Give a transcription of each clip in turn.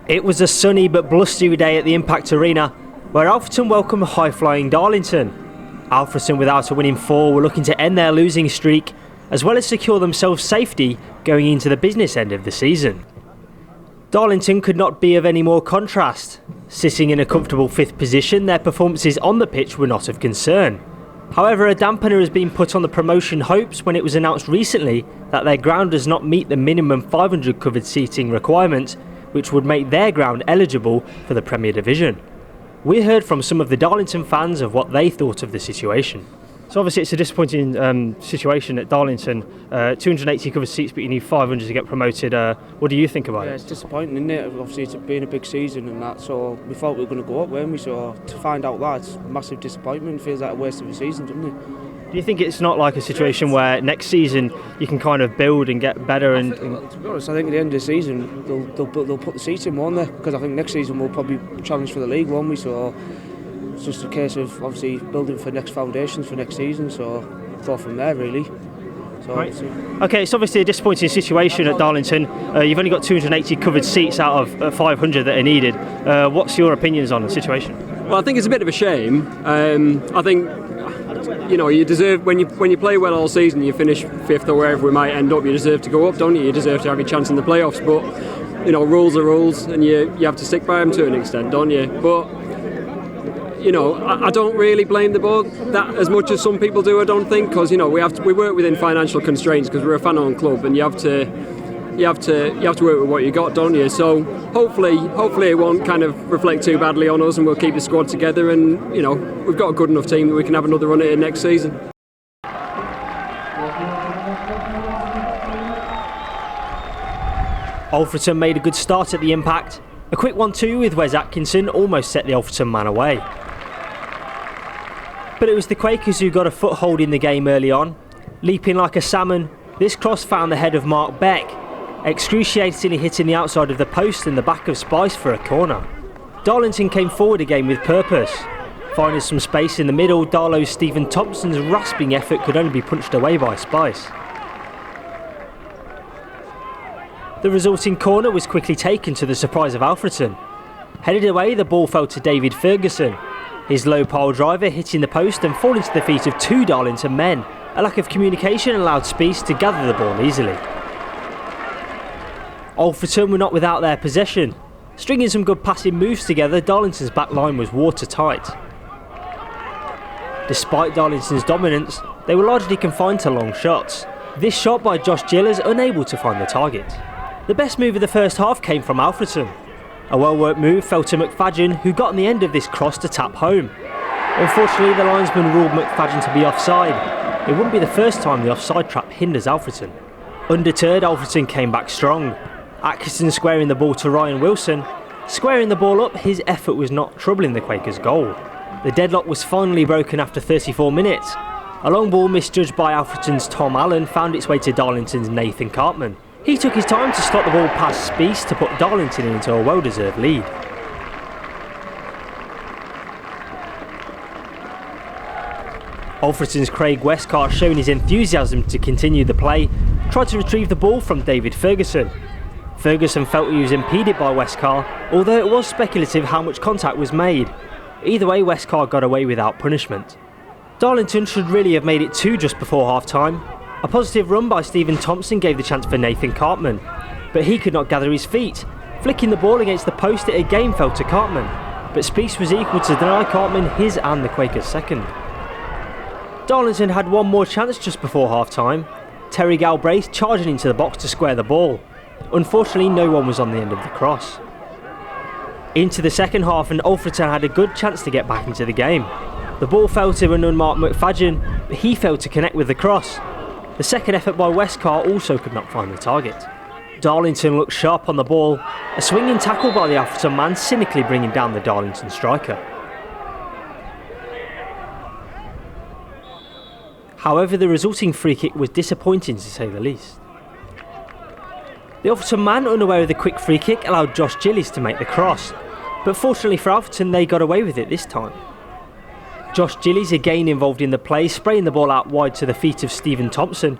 It was a sunny but blustery day at the Impact Arena, where Alfreton welcomed high-flying Darlington. Alfreton, without a winning four, were looking to end their losing streak, as well as secure themselves safety going into the business end of the season. Darlington could not be of any more contrast. Sitting in a comfortable fifth position, their performances on the pitch were not of concern. However, a dampener has been put on the promotion hopes when it was announced recently that their ground does not meet the minimum 500 covered seating requirement, which would make their ground eligible for the Premier Division. We heard from some of the Darlington fans of what they thought of the situation. So obviously it's a disappointing situation at Darlington. 280 covered seats, but you need 500 to get promoted. What do you think about it? Yeah, it's disappointing, isn't it? Obviously it's been a big season and that, so we thought we were going to go up, weren't we? So to find out that, it's a massive disappointment. It feels like a waste of a season, doesn't it? Do you think it's not like a situation where next season you can kind of build and get better? Well, to be honest, I think at the end of the season they'll put the seats in, won't they? Because I think next season we'll probably challenge for the league, won't we? So it's just a case of obviously building for next foundations for next season. So go from there, really. So, right. Okay, it's obviously a disappointing situation at Darlington. You've only got 280 covered seats out of 500 that are needed. What's your opinions on the situation? Well, I think it's a bit of a shame. I think, you know, you deserve, when you play well all season, you finish fifth or wherever we might end up, you deserve to go up, don't you? You deserve to have your chance in the playoffs, but, you know, rules are rules and you have to stick by them to an extent, don't you? But, you know, I don't really blame the board that as much as some people do, I don't think, because, you know, we work within financial constraints because we're a fan-owned club and you have to work with what you got, don't you? So hopefully it won't kind of reflect too badly on us and we'll keep the squad together and, you know, we've got a good enough team that we can have another run at it next season. Alfreton made a good start at the Impact. A quick 1-2 with Wes Atkinson almost set the Alfreton man away. But it was the Quakers who got a foothold in the game early on. Leaping like a salmon, this cross found the head of Mark Beck, excruciatingly hitting the outside of the post and the back of Spice for a corner. Darlington came forward again with purpose. Finding some space in the middle, Darlow's Stephen Thompson's rasping effort could only be punched away by Spice. The resulting corner was quickly taken to the surprise of Alfreton. Headed away, the ball fell to David Ferguson. His low pile driver hitting the post and falling to the feet of two Darlington men. A lack of communication allowed Spice to gather the ball easily. Alfreton were not without their possession. Stringing some good passing moves together, Darlington's back line was watertight. Despite Darlington's dominance, they were largely confined to long shots. This shot by Josh Gillers unable to find the target. The best move of the first half came from Alfreton. A well-worked move fell to McFadden, who got on the end of this cross to tap home. Unfortunately, the linesman ruled McFadden to be offside. It wouldn't be the first time the offside trap hinders Alfreton. Undeterred, Alfreton came back strong. Atkinson squaring the ball to Ryan Wilson. Squaring the ball up, his effort was not troubling the Quakers' goal. The deadlock was finally broken after 34 minutes. A long ball misjudged by Alfreton's Tom Allen found its way to Darlington's Nathan Cartman. He took his time to slot the ball past Spice to put Darlington into a well-deserved lead. Alfreton's Craig Westcott, showing his enthusiasm to continue the play, tried to retrieve the ball from David Ferguson. Ferguson felt he was impeded by Westcar, although it was speculative how much contact was made. Either way, Westcar got away without punishment. Darlington should really have made it 2 just before half-time. A positive run by Stephen Thompson gave the chance for Nathan Cartman, but he could not gather his feet. Flicking the ball against the post, it again fell to Cartman, but Spice was equal to deny Cartman his and the Quakers' second. Darlington had one more chance just before half-time. Terry Galbraith charging into the box to square the ball. Unfortunately, no one was on the end of the cross. Into the second half, and Alfreton had a good chance to get back into the game. The ball fell to an unmarked McFadden, but he failed to connect with the cross. The second effort by Westcar also could not find the target. Darlington looked sharp on the ball, a swinging tackle by the Alfreton man cynically bringing down the Darlington striker. However, the resulting free kick was disappointing to say the least. The Alfreton man, unaware of the quick free kick, allowed Josh Gillies to make the cross, but fortunately for Alfreton, they got away with it this time. Josh Gillies again involved in the play, spraying the ball out wide to the feet of Stephen Thompson.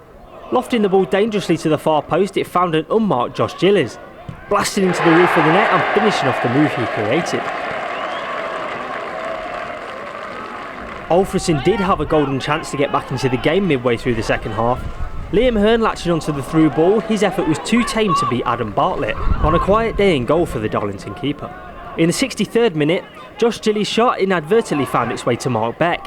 Lofting the ball dangerously to the far post, it found an unmarked Josh Gillies. blasting into the roof of the net and finishing off the move he created. Alfreton did have a golden chance to get back into the game midway through the second half. Liam Hearn latching onto the through ball, his effort was too tame to beat Adam Bartlett on a quiet day in goal for the Darlington keeper. In the 63rd minute, Josh Gilly's shot inadvertently found its way to Mark Beck.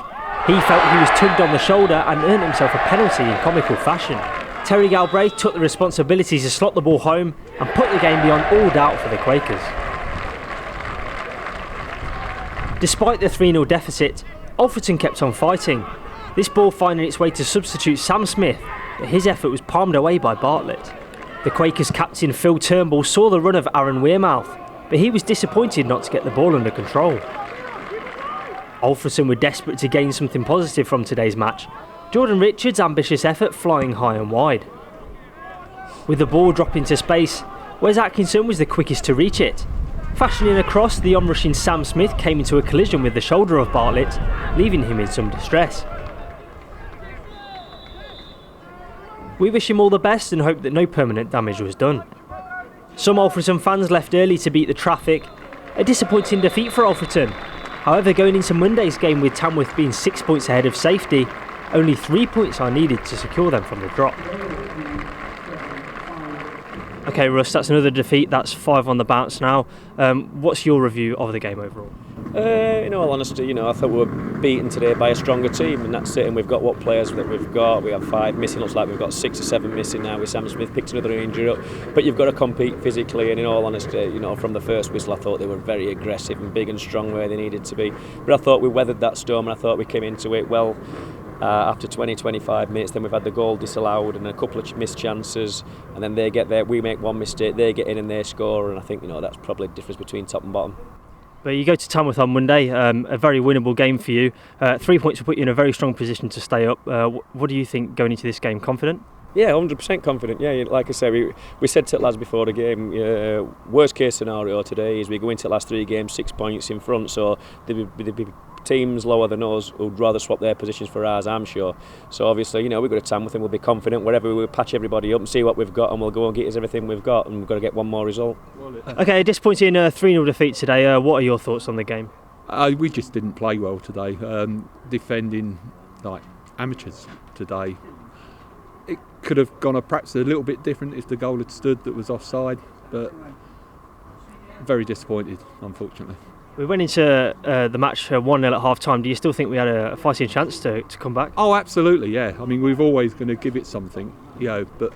He felt he was tugged on the shoulder and earned himself a penalty in comical fashion. Terry Galbraith took the responsibility to slot the ball home and put the game beyond all doubt for the Quakers. Despite the 3-0 deficit, Alfreton kept on fighting. This ball finding its way to substitute Sam Smith, but his effort was palmed away by Bartlett. The Quakers captain Phil Turnbull saw the run of Aaron Wearmouth, but he was disappointed not to get the ball under control. Alfreton were desperate to gain something positive from today's match. Jordan Richards' ambitious effort flying high and wide. With the ball dropping to space, Wes Atkinson was the quickest to reach it. Fashioning a cross, the onrushing Sam Smith came into a collision with the shoulder of Bartlett, leaving him in some distress. We wish him all the best and hope that no permanent damage was done. Some Alfreton fans left early to beat the traffic. A disappointing defeat for Alfreton. However, going into Monday's game with Tamworth being 6 points ahead of safety, only 3 points are needed to secure them from the drop. Okay, Russ, that's another defeat. That's 5 on the bounce now. What's your review of the game overall? In all honesty, I thought we were beaten today by a stronger team, and that's it. And we've got what players that we've got. We have 5 missing. Looks like we've got 6 or 7 missing now. With Sam Smith picked another injury up, but you've got to compete physically. And in all honesty, from the first whistle, I thought they were very aggressive and big and strong where they needed to be. But I thought we weathered that storm, and I thought we came into it well. After 20-25 minutes, then we've had the goal disallowed and a couple of missed chances, and then they get there, we make one mistake, they get in and they score, and I think that's probably the difference between top and bottom. But you go to Tamworth on Monday, a very winnable game for you. 3 points will put you in a very strong position to stay up. What do you think going into this game? Confident? Yeah, 100% confident. Yeah, like I say, we said to the lads before the game, worst case scenario today is we go into the last 3 games 6 points in front, so there'd be teams lower than us who'd rather swap their positions for ours, I'm sure. So obviously, we've got a Tamworth and we'll be confident wherever we'll patch everybody up and see what we've got, and we'll go and get us everything we've got, and we've got to get one more result. Okay, disappointing 3-0 defeat today. What are your thoughts on the game? We just didn't play well today. Defending like amateurs today. It could have gone perhaps a little bit different if the goal had stood that was offside, but very disappointed, unfortunately. We went into the match 1-0 at half-time. Do you still think we had a fighting chance to come back? Oh, absolutely, yeah. I mean, we've always going to give it something, but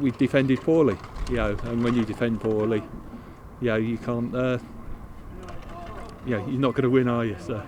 we defended poorly, and when you defend poorly, you can't, you're not going to win, are you? So.